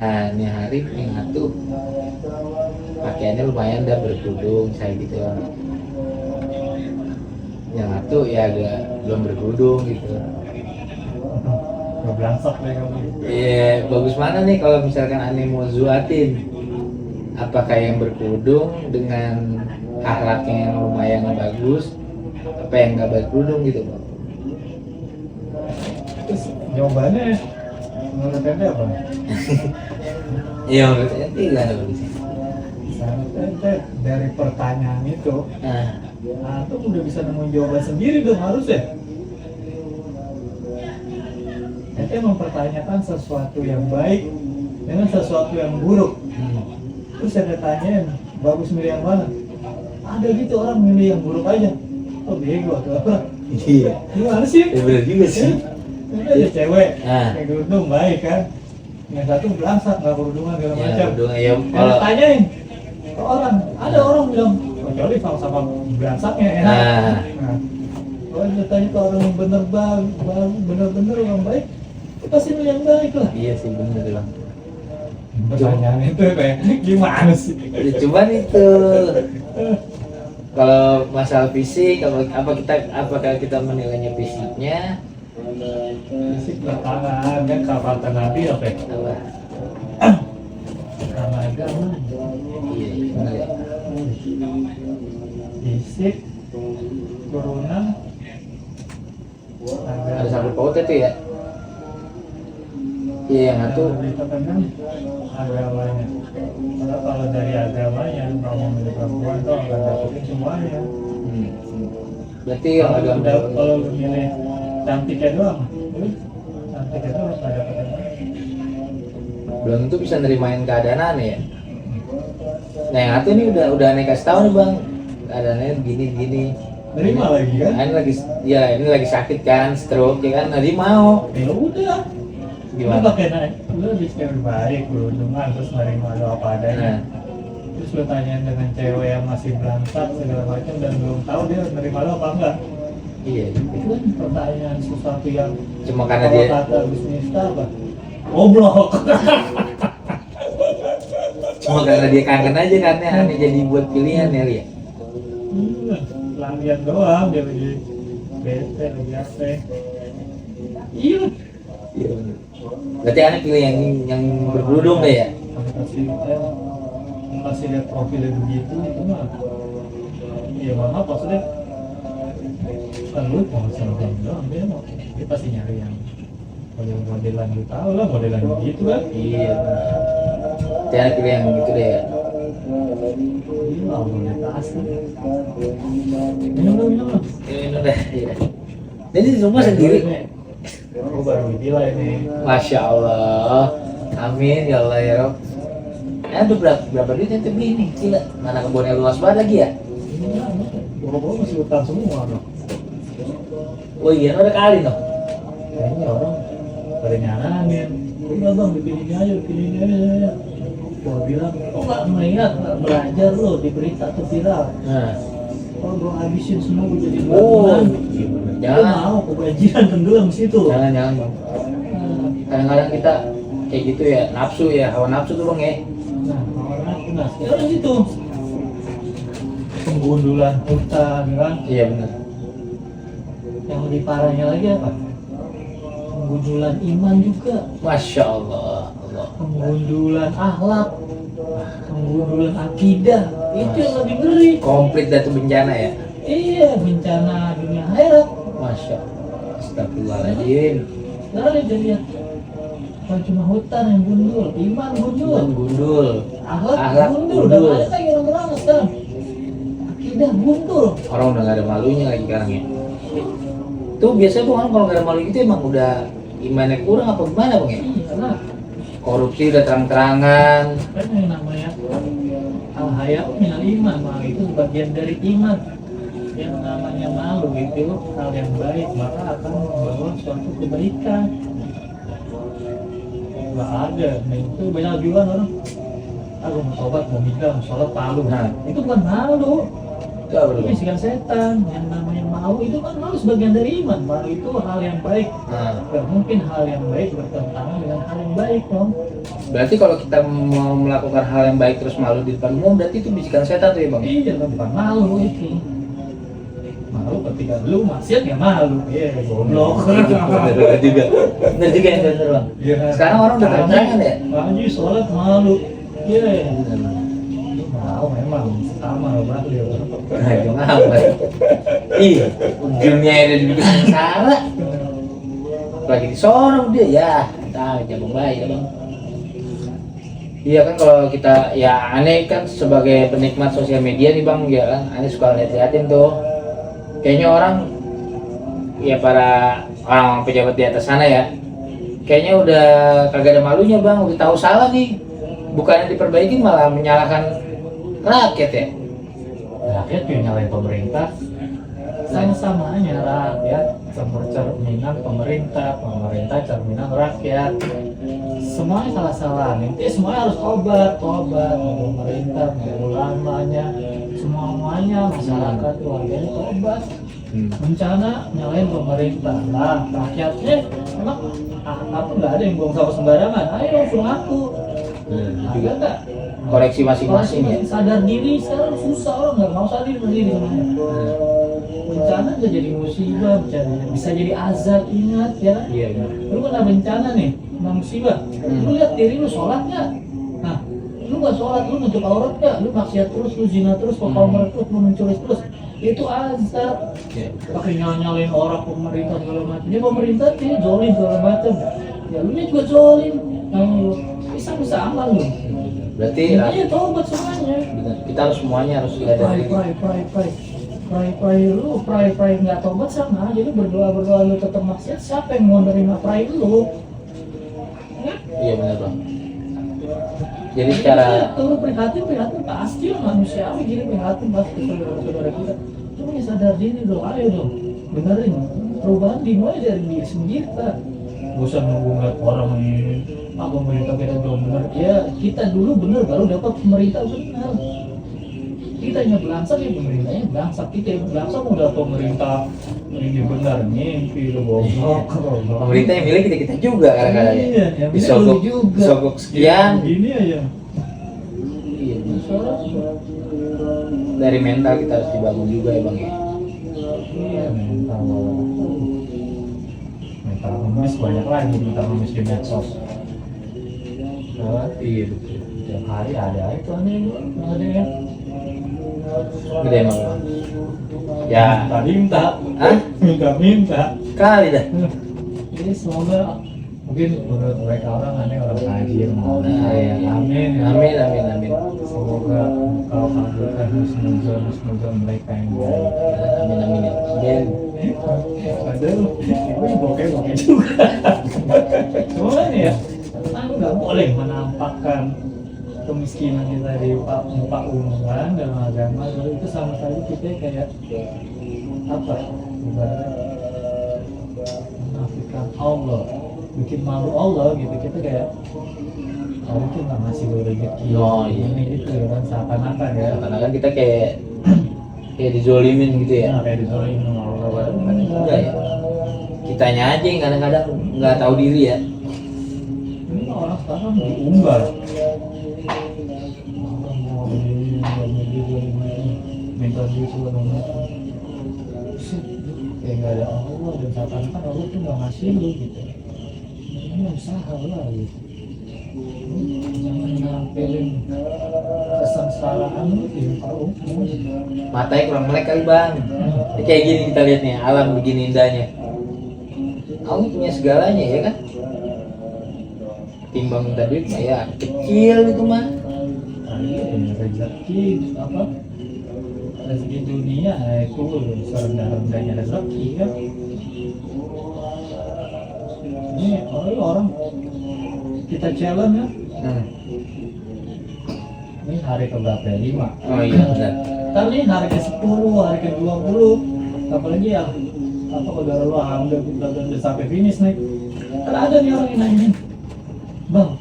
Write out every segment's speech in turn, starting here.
Nah, ini hari yang satu pakaiannya lumayan dah berkerudung saya gitu. Yang satu ya agak belum berkerudung gitu. Nggak belangsek deh kamu. Iya, bagus mana nih kalau misalkan aneh mau zuatin? Apakah yang berkerudung dengan akhlaknya yang lumayan bagus, apa yang nggak berkerudung gitu, Bang? Terus jawabannya menurut ente apa? Iya, menurut ente gimana bagusnya? Seharusnya ente dari pertanyaan itu, Nah, tuh udah bisa nemuin jawaban sendiri dong harus ya. Ente mempertanyakan sesuatu yang baik dengan sesuatu yang buruk. Terus ente tanyain, bagus milih yang mana? Ada gitu orang milih yang buruk aja. Oh bego tuh orang. iya, Gimana sih? ya bener juga sih. Ini ada cewek, Nah. yang kerudung baik kan. Yang satu belangsak, nggak kerudungan segala Ya, macam. kerudung ya Kalau kalau tanyain ke orang, ada orang bilang, kecuali sama-sama belangsaknya enak. Nah. Nah, kalau ditanya ke orang yang bener-bener orang baik, itu pasti milih yang baik lah. iya sih bener Bang. Pertanyaan itu kayak gimana sih? Ya, cuman itu kalau masalah fisik, apakah kita menilainya fisiknya? Fisik belakangan kan kata Nabi apa ya? Apa? Sama agama. Iya, bener ya. Fisik, turunan, Ada sangkut pautnya tuh ya. Iya, yang satu ditekankan agamanya. Karena kalau dari agamanya, kalau milih perempuan tuh akan dapetin semuanya. berarti yang agama Kalau lu milih cantiknya doang, cantiknya doang nggak dapetin lagi. belum tentu bisa nerimain keadaan aneh ya. Nah, yang satu ini udah aneh kasih tahu nih Bang, keadaannya gini. Nerima lagi kan? Nah, ini lagi sakit kan, stroke ya kan, nanti mau Ya udah. gimana? Lu pakai naik, lu habis cewek baik, beruntungan, terus nerima lu apa adanya. Nah, Terus lu tanyain dengan cewek yang masih belangsak segala macam dan belum tahu dia nerima lu apa enggak. iya. Itu kan pertanyaan sesuatu yang Cuma karena kalau dia kata bisnis apa? Goblok. cuma karena dia kangen aja kan ya, aneh jadi buat pilihan ya, Lia. Pelarian doang dia lagi bete lagi apa? Iya. Iya bener. Berarti aneh pilih yang berkerudung deh ya. Kasih lihat profilnya begitu itu mah. Iya maaf maksudnya kan lu mau selebgram doang dia pasti nyari yang modelan lu tahu lah modelan begitu kan. Iya bener. Berarti aneh pilih yang gitu deh ya. Iya orientasi. Minum Ini udah, iya. Jadi di rumah sendiri. Aku baru bilang ini. Masya Allah. Amin ya Allah ya Rob. Aduh berapa duit ente beli ini? Gila, mana kebunnya luas banget lagi ya? Boro-boro masih utang semua dong. Oh iya, ada kali dong. Kayaknya orang pada nyaranin. Udah bang, bikin ini aja. Gua bilang, kok nggak melihat, nggak belajar lo di berita tuh viral. Nah, Kalau gua habisin semua gua jadi oh, bulanan. iya bener. Dia Jangan, mau kebajikan tenggelam di situ. jangan bang. Kadang-kadang kita kayak gitu ya, nafsu ya, hawa nafsu tuh bang ya. Nah, orang sekarang itu penggundulan hutan kan. Iya benar. Yang lebih parahnya lagi apa? Penggundulan iman juga, Masya Allah, Allah. penggundulan akhlak, penggundulan akidah. Itu yang lebih ngeri. Komplit dah tuh bencana ya. Iya, bencana dunia akhirat. Masya Allah. Astagfirullahaladzim. Sekarang dia lihat bukan cuma hutan yang gundul, iman gundul, Iman gundul. akhlak Akhlak gundul, gundul. udah banyak lagi orang sekarang. Akidah gundul. Orang udah gak ada malunya lagi sekarang ya. Tuh biasanya tuh orang kalau gak ada malu gitu emang udah imannya kurang apa gimana bang ya? Iya, karena Korupsi udah terang-terangan. kan yang namanya al-haya minal iman, malu itu bagian dari iman. Yang namanya malu itu hal yang baik, maka akan membawa suatu kebaikan. Gak ada, nah itu banyak juga orang. Aku mau tobat, mau nikah, mau sholat, malu. Nah. Itu bukan malu. Ya, betul. bisikan setan. Yang namanya malu itu kan malu sebagian dari iman. Malu itu hal yang baik. Nah, Gak mungkin hal yang baik bertentangan dengan hal yang baik dong. berarti kalau kita mau melakukan hal yang baik terus malu di depan umum, berarti itu bisikan setan tuh ya bang? Iya, bukan malu itu. Malu ketika lu maksiat ya malu. Iya, goblok. Bener juga. Bener juga yang bener bang. Iya. Sekarang orang udah terang-terangan ya? Ngaji sholat malu. Iya. Lu mau memang sama lo banget dia. Nah, itu ngapa? Ih, ujungnya ada dibikin sengsara. Lagi disorong dia, ya. Tahu jagung bayi ya bang. Iya kan kalau kita, ya aneh kan sebagai penikmat sosial media nih bang, ya kan, aneh suka lihat-liatin tuh. Kayaknya orang, ya para orang pejabat di atas sana ya, kayaknya udah kagak ada malunya bang, udah tahu salah nih. Bukannya diperbaiki malah menyalahkan rakyat ya. Rakyat yang nyalain pemerintah. Sama-sama aja rakyat cerminan pemerintah, pemerintah cerminan rakyat. Semuanya salah-salah. Nanti semuanya harus tobat. Pemerintah, ulamanya, semuanya masyarakat warganya tobat. Bencana nyalain pemerintah. Nah, rakyatnya emang apa nggak ada yang buang sampah sembarangan. Ayo suruh aku. Ada nggak? Koleksi masing-masing ya. Sadar diri sekarang susah, orang nggak mau sadar diri semuanya. Bencana bisa jadi musibah, bisa jadi azab, ingat ya kan? Iya benar. Lu kena bencana nih, kena musibah. Lu lihat diri lu sholat nggak? Nah, lu nggak sholat, lu nutup aurat nggak? Lu maksiat terus, lu zina terus, komer terus, lu mencuri terus, itu azab. Iya. Pakai nyalain orang pemerintah segala macam. Dia pemerintah dia zolim segala macam. Ya lu nya juga zolim. Nah, lu bisa aman lu. Berarti Makanya tobat semuanya. benar. Kita harus semuanya harus lihat dari Pray nggak tobat sama aja lu berdoa lu tetap maksiat, siapa yang mau nerima pray lu? Ya? Iya benar bang. Jadi secara Lu prihatin pasti lah manusiawi gini, prihatin pasti saudara-saudara kita. Cuma ya sadar diri dong, ayo dong benerin perubahan dimulai dari diri sendiri kita. Gak usah nunggu ngeliat orang ini apa pemerintah kita belum benar. Ya kita dulu benar baru dapat pemerintah benar. Kita yang belangsak ya pemerintahnya belangsak, kita yang belangsak udah pemerintah ini benar mimpi lu bohong. pemerintah yang milih kita juga kadang-kadang ya. Iya, yang milih Disogok, lu juga. disogok sekian. Gini aja. Iya, benar. Soalnya Dari mental kita harus dibangun juga ya bang ya. iya mental ngemis banyak lagi mental ngemis di medsos. Iya betul. Tiap hari ada itu aneh ada ya. Gede emang bang. Ya. Minta. Hah? Minta. Kali dah. Jadi semoga mungkin menurut mereka orang aneh orang tajir mau Nah, saya iya. amin ya. Amin. Semoga engkau kabulkan husnuzon mereka yang baik. Amin ya. Amin. Padahal ini bokeh juga. Cuma nih ya, kan nggak boleh menampakkan kemiskinan kita di muka umum kan dalam agama. Lalu itu sama sekali kita kayak apa? Ibaratnya menafikan Allah, bikin malu Allah gitu. Kita kayak Allah tuh nggak ngasih lo rezeki. Oh, iya. Ini itu ya kan seakan-akan ya. Karena kan kita kayak dizolimin gitu ya. Nah, kayak dizolimin sama Allah. Kan enggak ya. Kitanya aja yang kadang-kadang nggak tahu diri ya. Ini orang sekarang diumbar. Minta duit segala macam. Kayak nggak ada Allah dan seakan-akan Allah tuh nggak ngasih lu gitu. Ini usaha lah gitu. Jangan nampilin kesengsaraan lu di muka umum. Matanya kurang melek kali bang. Kayak gini kita lihat nih, alam begini indahnya. Allah punya segalanya ya kan. Timbang minta duit mah ya kecil itu mah. Rezeki apa? Rezeki dunia itu serendah-rendahnya rezeki kan. Ini orang kita challenge ya. Ini hari keberapa ya? 5. Oh iya benar. Ntar nih hari ke-10, hari ke-20. Apalagi ya apa kalau lu ambil kita udah sampai finish nih. Kan ada nih orang yang nanyain, Bang,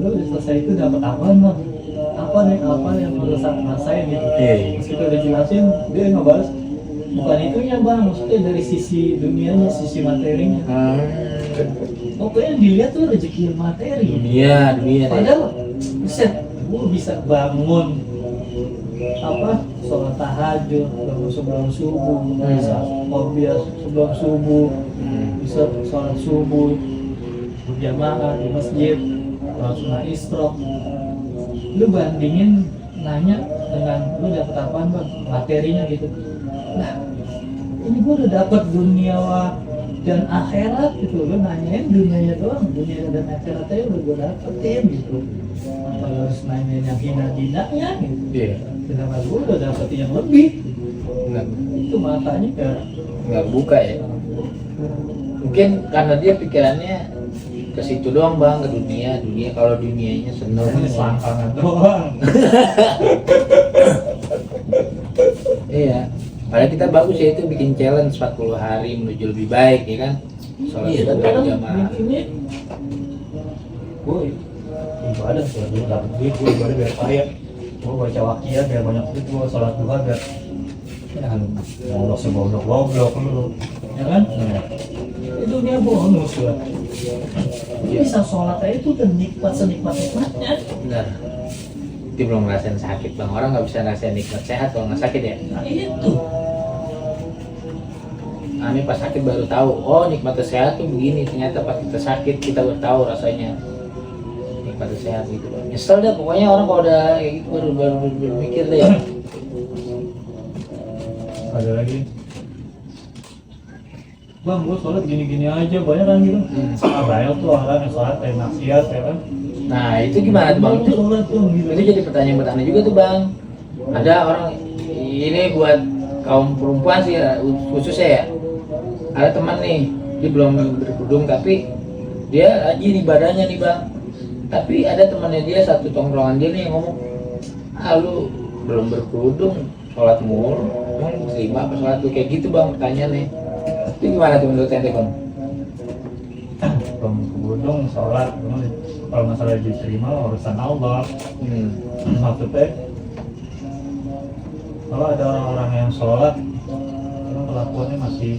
lu udah selesai itu dapat apaan bang? Apa apa yang lu rasain gitu. Iya. Terus kita udah jelasin, dia ngebahas bukan itunya bang, maksudnya dari sisi dunianya, sisi materinya. Pokoknya dilihat tuh rezeki materi. Dunia deh. Padahal, buset, gue bisa bangun sholat tahajud, bangun sebelum subuh, bisa ngobrol sebelum subuh, bisa sholat subuh berjamaah di masjid, sholat sunnah isyraq. Lu bandingin nanya dengan lu dapet apaan bang, materinya gitu. Lah, ini gue udah dapet dunia dan akhirat gitu. Lu nanyain dunianya doang, dunia dan akhiratnya udah gue dapetin gitu. Apa lu harus nanyain yang hina-hinanya gitu. Iya. Sedangkan gue udah dapetin yang lebih. Nggak, Itu matanya kayak nggak buka ya. Mungkin karena dia pikirannya ke situ doang bang, ke dunia. Kalau dunianya seneng. selangkangan doang. Iya. Padahal kita bagus ya itu bikin challenge 40 hari menuju lebih baik ya kan. Sholat Iya, tapi subuh kan jamaah. ini gue ibadah sih, gue dapet duit, gue ibadah biar kaya. Gue baca wakiyah biar banyak duit, gue sholat duha biar ya kan goblok segoblok lu, ya kan? Itu dia bonus lah. Bisa sholat aja itu udah nikmat senikmat-nikmatnya. Benar. Dia belum ngerasain sakit bang. Orang nggak bisa ngerasain nikmat sehat kalau nggak sakit ya. Nah itu. Ini pas sakit baru tahu. Oh nikmatnya sehat tuh begini. Ternyata pas kita sakit kita baru tahu rasanya nikmatnya sehat gitu. Nyesel deh pokoknya orang kalau udah kayak gitu baru mikir deh. Ada lagi. Bang, gue sholat gini-gini aja, banyak kan gitu. Banyak tuh orang yang sholat kayak maksiat ya kan. Nah itu gimana tuh bang? Itu, sholat tuh gitu. itu jadi pertanyaan buat anda juga tuh bang. Ada orang ini buat kaum perempuan sih khususnya ya. Ada teman nih, dia belum berkerudung tapi dia rajin ibadahnya nih bang. Tapi ada temannya dia satu tongkrongan dia nih yang ngomong, lu belum berkerudung, sholat mulu, emang terima apa sholat tuh kayak gitu bang pertanyaannya. Itu gimana tuh menurut ente bang? Belum berkerudung, sholat, kalau masalah diterima urusan Allah. Maksudnya kalau ada orang-orang yang sholat, orang kelakuannya masih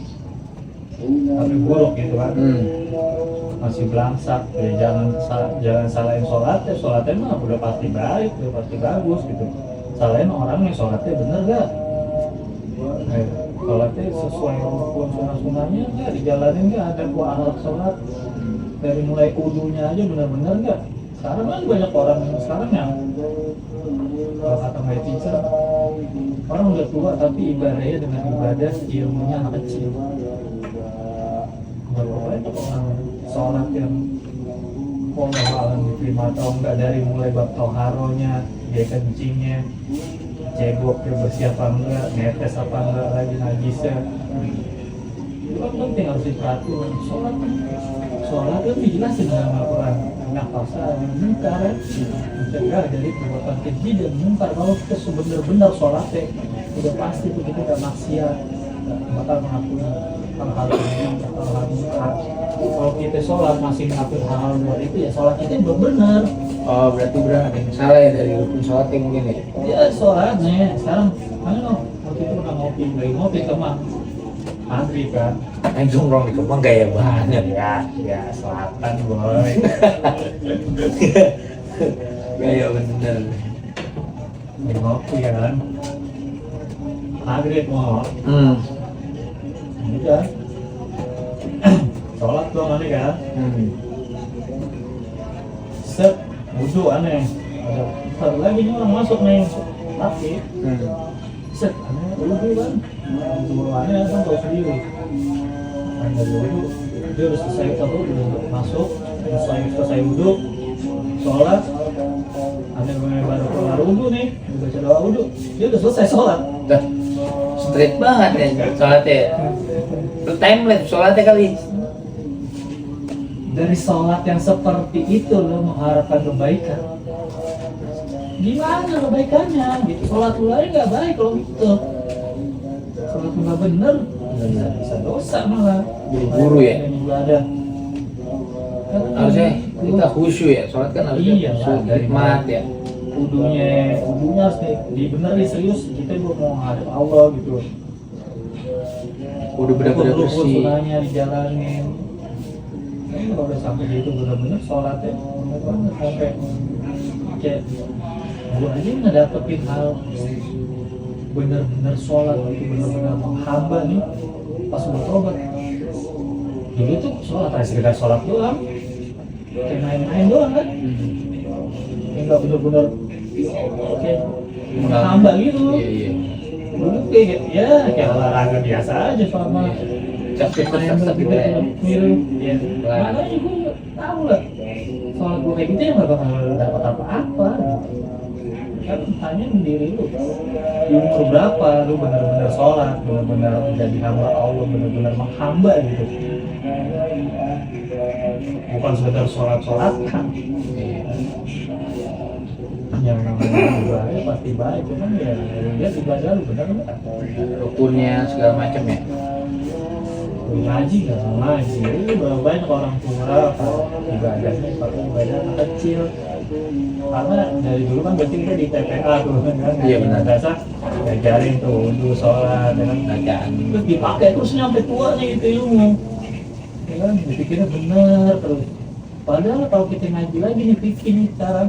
tapi buruk gitu kan, masih belangsak, ya jangan salahin sholatnya. Sholatnya mah udah pasti baik, udah pasti bagus gitu. Salahin orang yang sholatnya bener gak? Sholatnya sesuai rukun sunnah-sunnahnya gak? Dijalanin gak? Ada alat sholat dari mulai kudunya aja bener-bener gak? Sekarang kan banyak orang sekarang yang kalau kata Mbak Tica, orang udah tua tapi ibadahnya dengan ibadah ilmunya anak kecil. Pokoknya orang sholat yang alam diterima atau enggak dari mulai bab toharonya, dia kencingnya, cebok dia bersih apa enggak, netes apa enggak lagi najisnya. Itu kan penting harus diperhatiin. Sholat kan dijelasin dalam Al-Quran, anak pasal yang munkar kan, mencegah dari perbuatan keji dan munkar. Kalau kita benar-benar sholatnya udah pasti tuh kita gak maksiat, gak bakal mengakuin hal-hal keji, hal-hal munkar. Kalau kita sholat masih mengakuin hal-hal luar itu ya sholat kita belum benar. Oh berarti ada yang salah ya dari rukun sholatnya mungkin ya? Ya sholatnya sekarang, waktu itu pernah ngopi Kemang maghrib kan. Nongkrong di Kemang gaya banget Ya selatan boy. gaya bener. Di ngopi ya kan. Maghrib mau. Udah. Sholat dong aneh kan. Set, wudhu aneh. Ada satu lagi nih orang masuk nih. Tapi set, aneh wudhu kan. Wudhu aneh kan tau sendiri. Aneh wudhu, dia udah selesai wudhu, masuk, selesai wudhu, sholat. Aneh baru keluar wudhu nih, baca doa wudhu, dia udah selesai sholat. Straight banget ya sholatnya. Timeless sholatnya kali. Dari sholat yang seperti itu lo mengharapkan kebaikan, gimana kebaikannya gitu? Sholat lu aja nggak baik kalau gitu, sholat lu nggak bener bisa dosa malah. Buru-buru ya? Ibadah Harusnya kita khusyuk ya, sholat kan harusnya Iya, khusyuk, dari hikmat ya. Wudunya harus dibenerin serius, kita gua mau ngadep Allah gitu. Udah bener-bener Rukun bersih. sunahnya dijalanin. Ini kalau udah sampai gitu bener-bener sholatnya bener banget, sampai kayak gua aja ngedapetin hal bener-bener sholat gitu, bener-bener menghamba nih pas gua tobat. Dulu tuh sholat hanya sekedar sholat doang, kayak main-main doang kan, nggak bener-bener kayak menghamba gitu. Iya, iya. Dulu kayak olahraga biasa aja sama Cepet yang gitu ya. mirip. Ya, Wah. makanya gue tahu lah soal gue kayak gitu ya nggak bakal dapat apa-apa. Kan tanya diri lu, di umur berapa lu benar-benar sholat, benar-benar menjadi hamba Allah, benar-benar menghamba gitu. Bukan sekedar sholat-sholatan. Yang namanya ibadah pasti baik, cuman ya dia ibadah lu benar nggak? Rukunnya segala macam ya. Ngaji nggak mau ngaji, itu berapa banyak orang tua ibadahnya pakai ibadah anak kecil. Karena dari dulu kan berarti kita di TPA tuh kan, Iya, benar. dasar ngajarin tuh wudu, sholat, ya kan, Bacaan. terus dipakai terus nyampe tuanya gitu ilmu, ya kan, dipikirnya benar terus. Padahal kalau kita ngaji lagi nih pikir nih sekarang,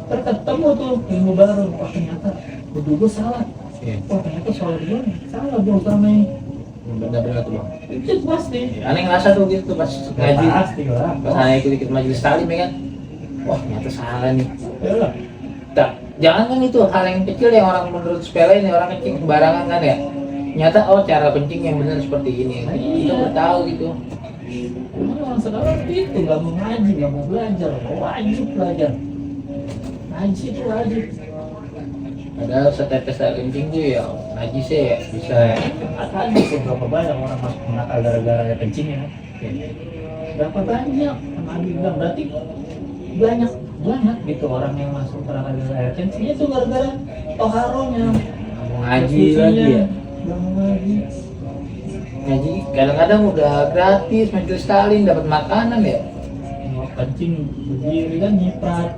terketemu tuh ilmu baru, wah ternyata wudu gue salah, Iya. wah ternyata sholat gue salah gue selama ini. Bener-bener tuh bang. Itu pasti. Aneh ngerasa tuh gitu pas ngaji. Pasti lah. Pas aneh ikut-ikut majelis taklim ya kan. Wah ternyata salah nih. Ya lah. Tak, jangan kan itu hal yang kecil yang orang menurut sepele ini orang kencing sembarangan kan ya. Nyata oh cara kencing yang benar seperti ini. Kita baru tahu gitu. Cuman orang sekarang itu nggak mau ngaji, nggak mau belajar, wajib belajar. Ngaji itu wajib. Padahal setetes air kencing tuh ya ngaji sih ya bisa ya. Ada beberapa banyak orang masuk neraka gara-gara ya kencingnya. Berapa banyak? Nabi bilang berarti banyak gitu orang yang masuk neraka gara-gara air kencingnya itu gara-gara toharonya. Mau ngaji lagi ya. Nggak mau ngaji. Ngaji kadang-kadang udah gratis majelis taklim dapat makanan ya. Mau kencing berdiri kan nyiprat.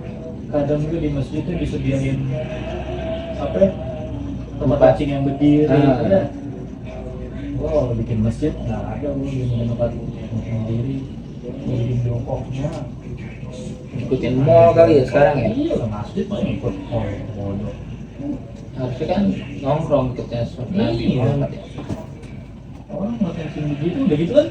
Kadang juga di masjid itu disediain apa ya, tempat kencing yang berdiri. Ada. Wow, bikin masjid nggak ada, lu bikin tempat kencing berdiri, bikin jongkoknya. Ikutin mall kali ya sekarang ya. Iya lah, masjid mah ikut bodoh. Harusnya kan nongkrong ikutnya Nabi Iya. Muhammad ya. Orang nggak kencing begitu, udah gitu kan